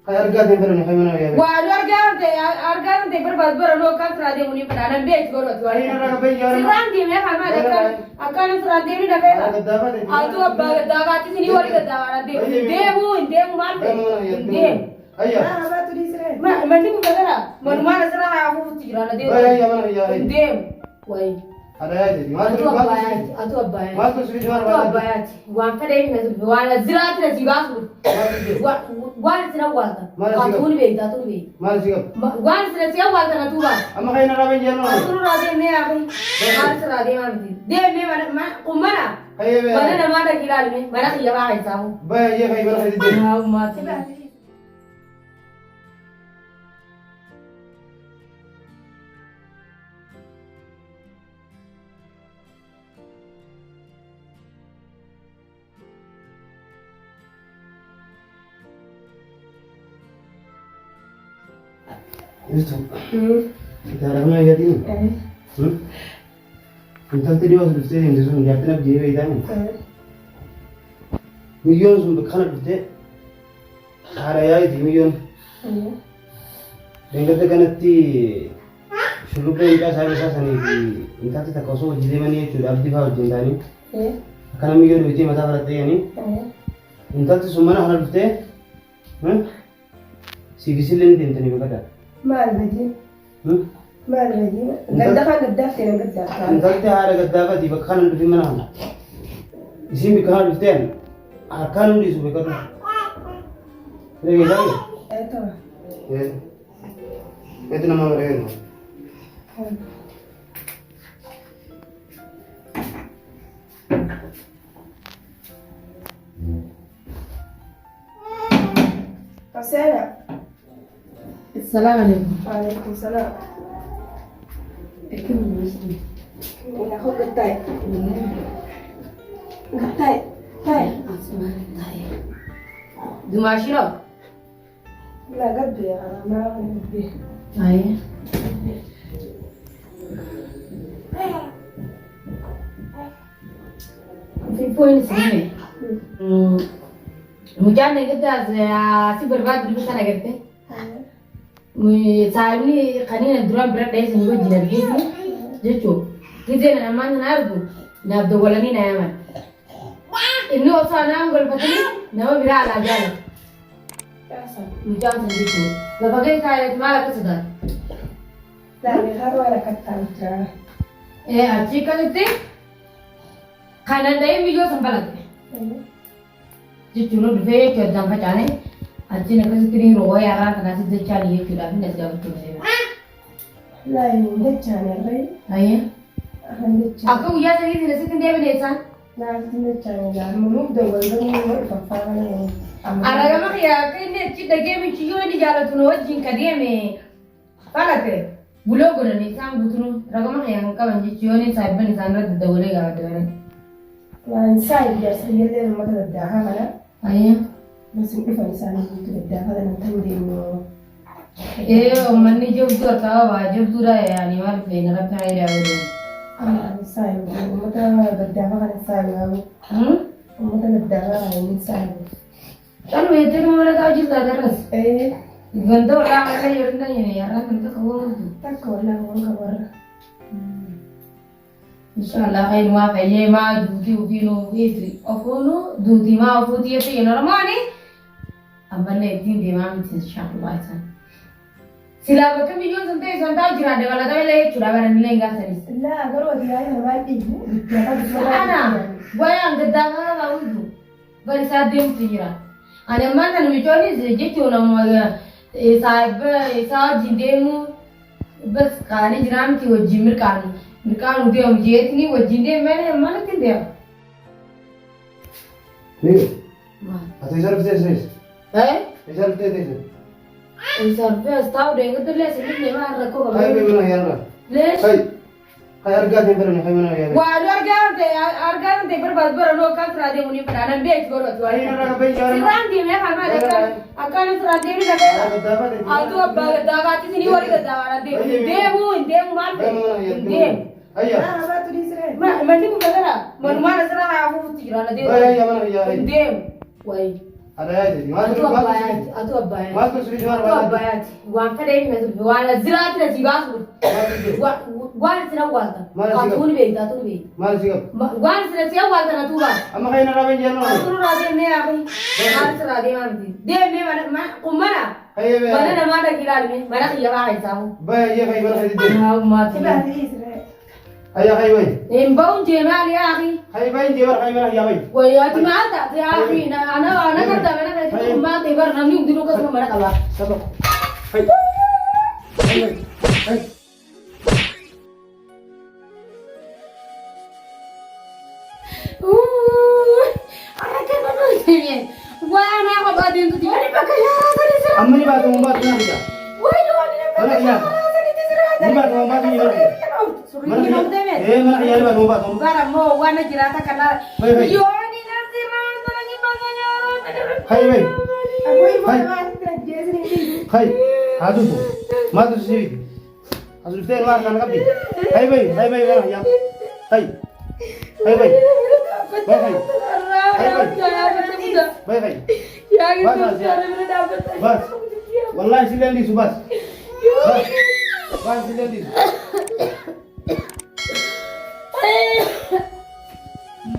أرجع تبرني خيمنا ويا. وأرجع تبر بس برا كان سرادي مني فأنا بيت برا. أي نرى بيجي أنا. سرادي ما هم هذا أكان سرادي مني نبلا. أتو أبغى دعوة تسيني وري دعوة ديمو مال ديم. أيه. ما تيجي كذا ما نسرع أبغى تجرا ديم. أيه ديم. واي. هذا يجي. أتو أبغى. ما تسوي جوار. أتو أبغى. وان فدين نزل وان زراعة نزيباس. وان سنا والدا. أتوني بيت أتوني بيت. ما نسيب. وان سنا والدا نتوبا. أما خينا رابين جنون. أتوني رادي مي أبي. وان سرادي ما بدي. ديم مي ما كمنا. أيه بيه. mana nama ada gila ni, mana kia bahaya tahu. Baik, ya baik berapa itu? Ah, mati. Itu. Kita ramai jadi. Entar tadi waktu itu yang disuruh jatuh nak jadi itu. Million sudah kalah betul. Hari ya itu million. Dengan tu kan nanti sebelum kita saya ni entar kita kosong jadi mana itu abdi bawa jenda ni. Karena million itu mata berarti ni. Entar tu semua nak halal betul. Sigisilin ni entah ni berkata. Mal biji. Mal biji. Gada kan gada sih gada. Entar tu hari gada apa di bakhan tu mana? Isi bakhan betul. Akan di subuh kata. Lagi lagi. Itu. Ya. Itu nama mereka. Assalamualaikum. Waalaikumsalam. Itu muslim. Ini aku getai. Getai. Tai. Asma tai. Dumashiro. La gabbe ya ma gabbe. Tai. Poin sini. Hujan ni kita si berbat dulu sana gitu. Saat ni kanina drum berat deh sini gua jinak gitu. Jecu. Kita nak mana narbu. Nak dogolan ni nak mana. Ini orang orang berpatri, nama viral aja. Macam itu. Lepas itu saya malah kesedar. Dari haru ada kata macam. Aci kan itu, kanan dia video sampai lagi. Jadi cuma dua kerja macam ni. Aci nak kasi kering roh ya kan, kasi dia cari itu dah, ni dah betul saya. Lain dia cari apa? Ayah. Aku Aku ya jadi nasi dia benda nah dia cari ya, mulu dah walaupun mulu apa ni. Aragama ya, kini cita game cium ni jalan tu nuat jingka dia me. Pala ke? Bulo guna ni sam butuh. Ragama ya, angka manji cium ni saya pun sana dah boleh gawat orang. Lain saya dia dia mata dah mana? Ayah. Masih kita sana itu dah ada nanti dia mu. Mani jauh tu atau wajib tu dah ya, ni mal benar apa yang dia Saya mata dah mana saya mata dah ini saya. Kalau itu mana kau juga terus. Gantung orang ada yang rendah ni, orang gantung kau tu. Tak kau lah orang kabar. Insyaallah kain wa kaye ma duti ubino itri. Ofono duti ma ofuti ete normani. Ambane din de ma mitin insyaallah san. Sila bakam milyon sante santa jira de wala tawele chura bara nilenga sanis. لا أقول يا أنا ما أدري. Ana goyang gedanga ga udu. Bari sa dem tira. Ana man tan mi choni je chola mo sa jindemu bas kani jiram ki wo jimir kani. Mirkan ude am jetni wo jinde mene man tin dia. Ni. Ma. Atau isar betul. Isar betul. Surface tahu deh itu les ini memang ada kok. Hai mana ya? Les. Hai. Hai harga ni berapa? Hai mana ya? Wah harga nanti berapa lo kan serade muni pada bej baru tu. Hai orang apa yang Sedang dia memang akan serade ini dah. Aku dapat di sini wari dapat demu mal. Dem. Ayah. apa tu di sini? Mandi ku kagak. Mana serah aku tiga Ayah mana ya? Dem. Wai. Ada ya jadi. Atu abbayati. Mas tu suri juara Atu abbayati. Waan fedhe hin meesu. Waan ziraati na jibaasu. Waan sira waalta. Atu ni beekta atu ni beekta. Mal sikap. Waan sira siya waalta na tuba. Amma kayo na ramen jeno. Atu ra deemne aafi. Maal sira deemaa miti. Deemne mana kummana. Kayo be. Mana nama da kilaalme. Mana kiyya baa haisaamu. Ba ye kayo ba kayo de. Haa ummati. Ayah kayo be. Em baun jeema ali aafi. Kayo ba hindi kayo ba ya bay. Wayati maalta. Te aafi na ana karta mana kaya ummati bar namni undino ko sama mana kala. Sabo. Hai. Hai. Hai. Wana ako ba din tuti? Wala pa kaya tadi sir. Amma ni ba tumba na kita. Wala wala na pa. Mana iya? Ni ba tumba ni ba? Suri ni mo deme. Mana iya ba tumba tumba. Bara mo wana jirata kana. Hai. Yo ni na sira lagi baganya. Hai bay. Aku ibu ada jadi ni. Hai. Hadu tu. Madu siri. Asul teh luar kan kapi. Hai bay mana ya. Hai. Hai bay. Bay. Baik baik. Bas. Wallahi silen di subas. Bas silen di.